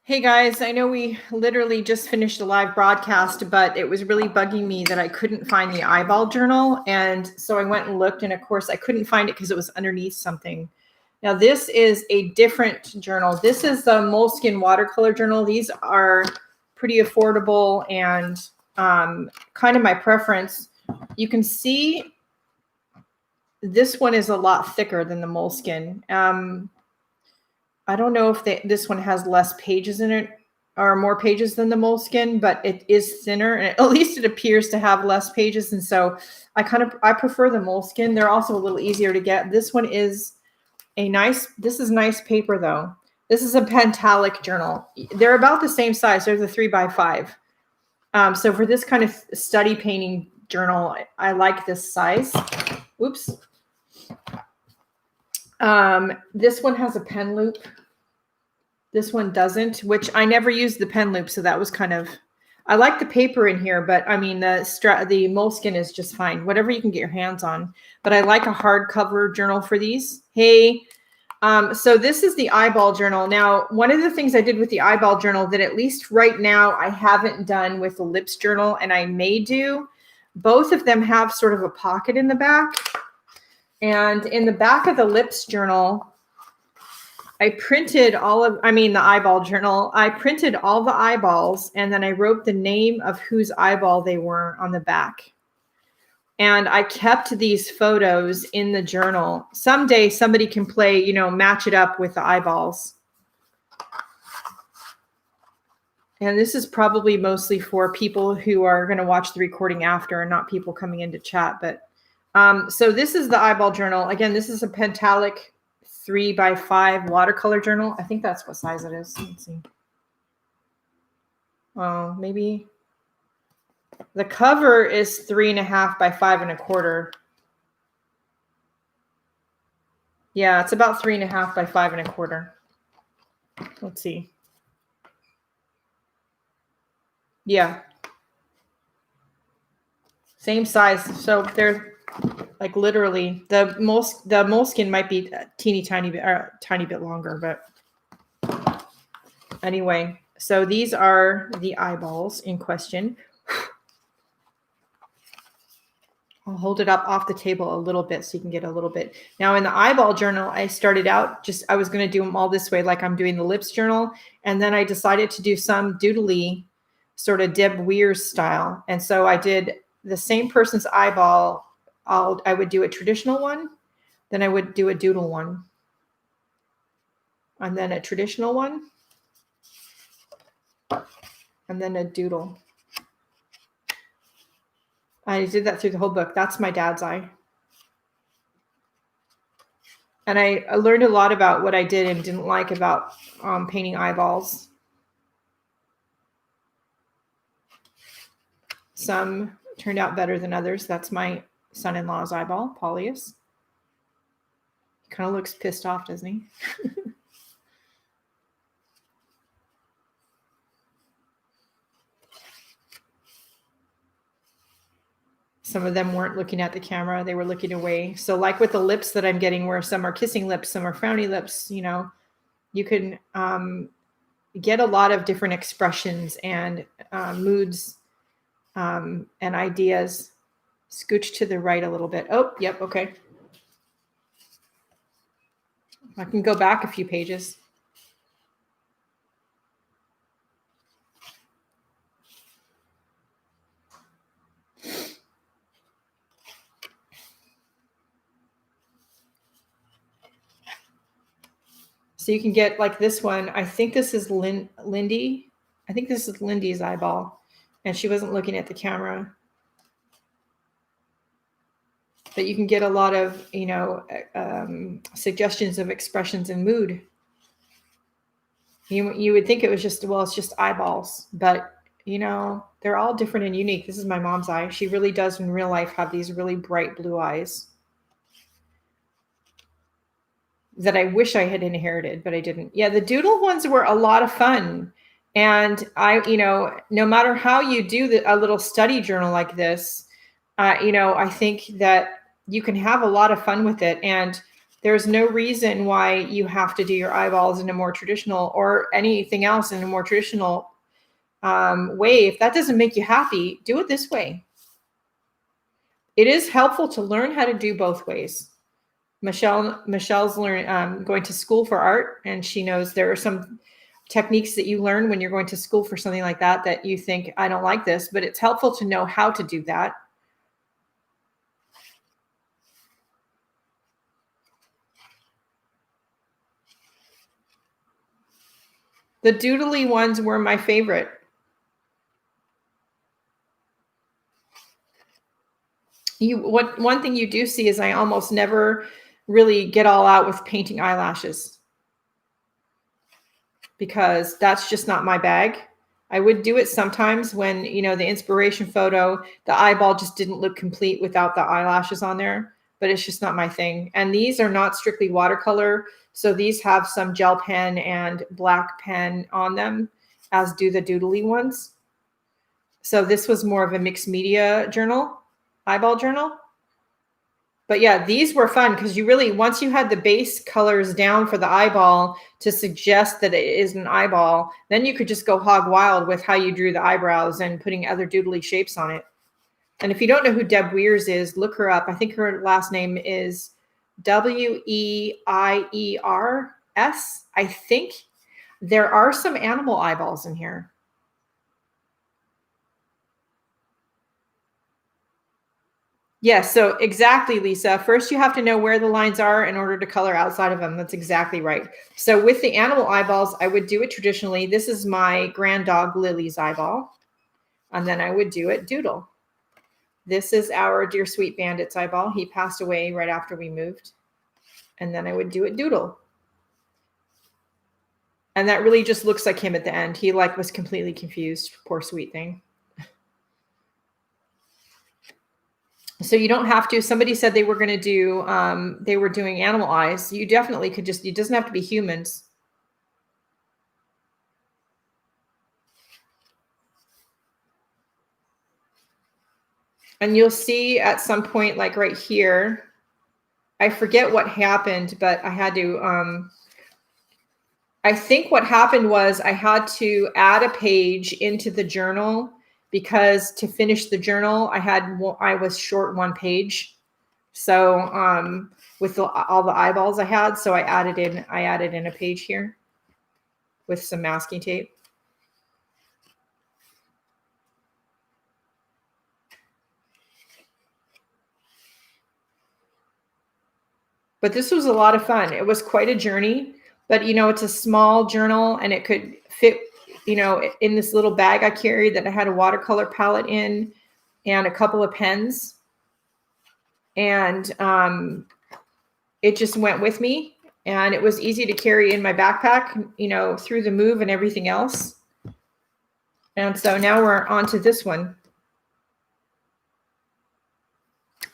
Hey guys, I know we literally just finished a live broadcast, but it was really bugging me that I couldn't find the eyeball journal. And so I went and looked, and of course, I couldn't find it because it was underneath something. Now, this is a different journal. This is the Moleskine watercolor journal. These are pretty affordable and kind of my preference. You can see this one is a lot thicker than the Moleskine. I don't know if this one has less pages in it or more pages than the Moleskine, but it is thinner, and at least it appears to have less pages. And so I prefer the Moleskine. They're also a little easier to get. This one is this is nice paper though. This is a Pentalic journal. They're about the same size. They're the 3x5. So for this kind of study painting journal, I like this size. Oops. This one has a pen loop. This one doesn't, which I never used the pen loop. So that was I like the paper in here, but I mean, the Moleskine is just fine, whatever you can get your hands on. But I like a hardcover journal for these. Hey, so this is the eyeball journal. Now, one of the things I did with the eyeball journal that at least right now I haven't done with the lips journal, and I may do, both of them have sort of a pocket in the back. And in the back of the lips journal, I printed the eyeball journal. I printed all the eyeballs, and then I wrote the name of whose eyeball they were on the back. And I kept these photos in the journal. Someday somebody can play, match it up with the eyeballs. And this is probably mostly for people who are going to watch the recording after and not people coming into chat. But so this is the eyeball journal. Again, this is a Pentalic 3x5 watercolor journal. I think that's what size it is. Let's see. Oh, maybe. The cover is 3.5 by 5.25. Yeah, it's about 3.5 by 5.25. Let's see. Yeah. Same size. So they're like literally the Moleskine might be a tiny bit longer, but anyway, so these are the eyeballs in question. I'll hold it up off the table a little bit so you can get a little bit. Now in the eyeball journal, I started out I was going to do them all this way like I'm doing the lips journal. And then I decided to do some doodly sort of Deb Weir style. And so I did the same person's eyeball. I would do a traditional one, then I would do a doodle one, and then a traditional one, and then a doodle. I did that through the whole book. That's my dad's eye. And I learned a lot about what I did and didn't like about painting eyeballs. Some turned out better than others. That's my son-in-law's eyeball, Paulius. He kind of looks pissed off, doesn't he? Some of them weren't looking at the camera. They were looking away. So like with the lips that I'm getting, where some are kissing lips, some are frowny lips, you can get a lot of different expressions and moods and ideas. Scooch to the right a little bit. Oh, yep. Okay. I can go back a few pages. So you can get like this one. I think this is Lindy. I think this is Lindy's eyeball, and she wasn't looking at the camera. But you can get a lot of, suggestions of expressions and mood. You would think it was just, it's just eyeballs, but they're all different and unique. This is my mom's eye. She really does in real life have these really bright blue eyes that I wish I had inherited, but I didn't. Yeah, the doodle ones were a lot of fun. And no matter how you do a little study journal like this, I think that you can have a lot of fun with it. And There's no reason why you have to do your eyeballs in a more traditional or anything else in a more traditional way. If that doesn't make you happy, do it this way. It is helpful to learn how to do both ways. Michelle's going to school for art, and she knows there are some techniques that you learn when you're going to school for something like that you think, I don't like this, but it's helpful to know how to do that. The doodly ones were my favorite. One thing you do see is I almost never really get all out with painting eyelashes, because that's just not my bag. I would do it sometimes when, the inspiration photo, the eyeball just didn't look complete without the eyelashes on there, but it's just not my thing. And these are not strictly watercolor. So these have some gel pen and black pen on them, as do the doodly ones. So this was more of a mixed media journal, eyeball journal. But yeah, these were fun because you really, once you had the base colors down for the eyeball to suggest that it is an eyeball, then you could just go hog wild with how you drew the eyebrows and putting other doodly shapes on it. And if you don't know who Deb Weirs is, look her up. I think her last name is Weiers. I think there are some animal eyeballs in here. Yes, so exactly, Lisa. First, you have to know where the lines are in order to color outside of them. That's exactly right. So with the animal eyeballs, I would do it traditionally. This is my grand dog Lily's eyeball. And then I would do it doodle. This is our dear sweet bandit's eyeball. He passed away right after we moved. And then I would do it doodle. And that really just looks like him at the end. He was completely confused. Poor sweet thing. So you don't have to. Somebody said they were going to do, they were doing animal eyes. You definitely could it doesn't have to be humans. And you'll see at some point, like right here, I forget what happened, but I had to, I think what happened was I had to add a page into the journal, because to finish the journal, I was short one page. So with all the eyeballs I had, so I added in a page here with some masking tape. But this was a lot of fun. It was quite a journey, but it's a small journal and it could fit, in this little bag I carried that I had a watercolor palette in and a couple of pens. And it just went with me, and it was easy to carry in my backpack, through the move and everything else. And so now we're on to this one.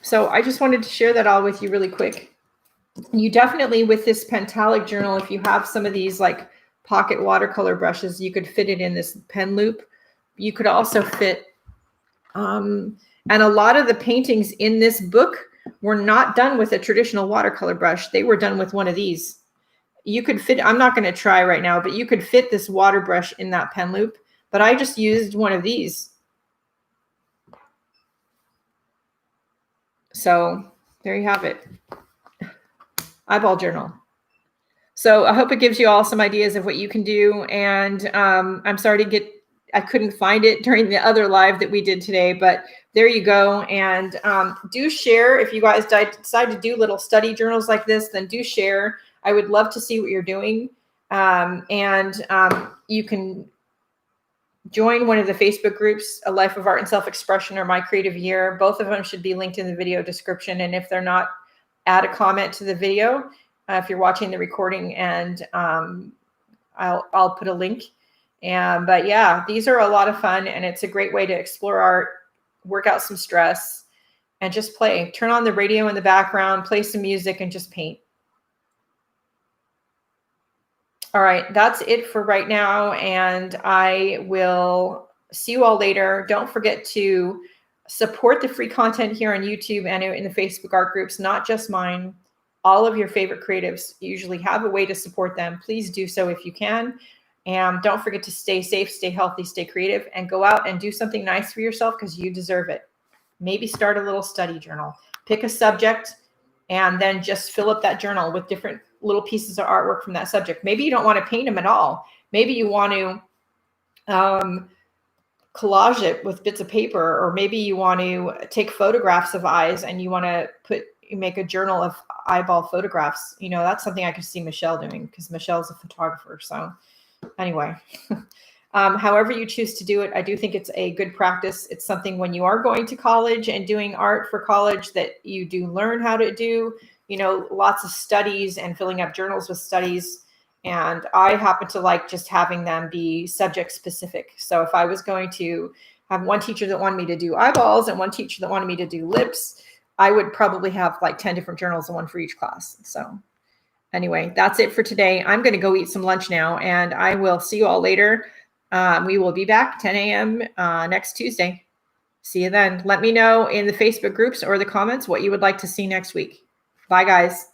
So I just wanted to share that all with you really quick. You definitely, with this Pentalic journal, if you have some of these like pocket watercolor brushes, you could fit it in this pen loop. You could also fit, and a lot of the paintings in this book were not done with a traditional watercolor brush. They were done with one of these. You could fit, I'm not going to try right now, but you could fit this water brush in that pen loop. But I just used one of these. So there you have it. Eyeball journal. So I hope it gives you all some ideas of what you can do. And I'm sorry I couldn't find it during the other live that we did today, but there you go. And do share if you guys decide to do little study journals like this, then do share. I would love to see what you're doing. You can join one of the Facebook groups, A Life of Art and Self-Expression or My Creative Year. Both of them should be linked in the video description. And if they're not, add a comment to the video if you're watching the recording, and I'll put a link. But yeah, these are a lot of fun, and it's a great way to explore art, work out some stress, and just play. Turn on the radio in the background, play some music, and just paint. All right, that's it for right now, and I will see you all later. Don't forget to support the free content here on YouTube and in the Facebook art groups, not just mine. all of your favorite creatives usually have a way to support them. Please do so if you can. And don't forget to stay safe, stay healthy, stay creative, and go out and do something nice for yourself because you deserve it. Maybe start a little study journal. Pick a subject and then just fill up that journal with different little pieces of artwork from that subject. Maybe you don't want to paint them at all. Maybe you want to collage it with bits of paper, or maybe you want to take photographs of eyes and you want to make a journal of eyeball photographs. You know, that's something I could see Michelle doing because Michelle's a photographer. So anyway, however you choose to do it, I do think it's a good practice. It's something when you are going to college and doing art for college that you do learn how to do, you know, lots of studies and filling up journals with studies. And I happen to like just having them be subject specific. So if I was going to have one teacher that wanted me to do eyeballs and one teacher that wanted me to do lips, I would probably have like 10 different journals and one for each class. So anyway, that's it for today. I'm going to go eat some lunch now, and I will see you all later. We will be back 10 a.m. Next Tuesday. See you then. Let me know in the Facebook groups or the comments what you would like to see next week. Bye, guys.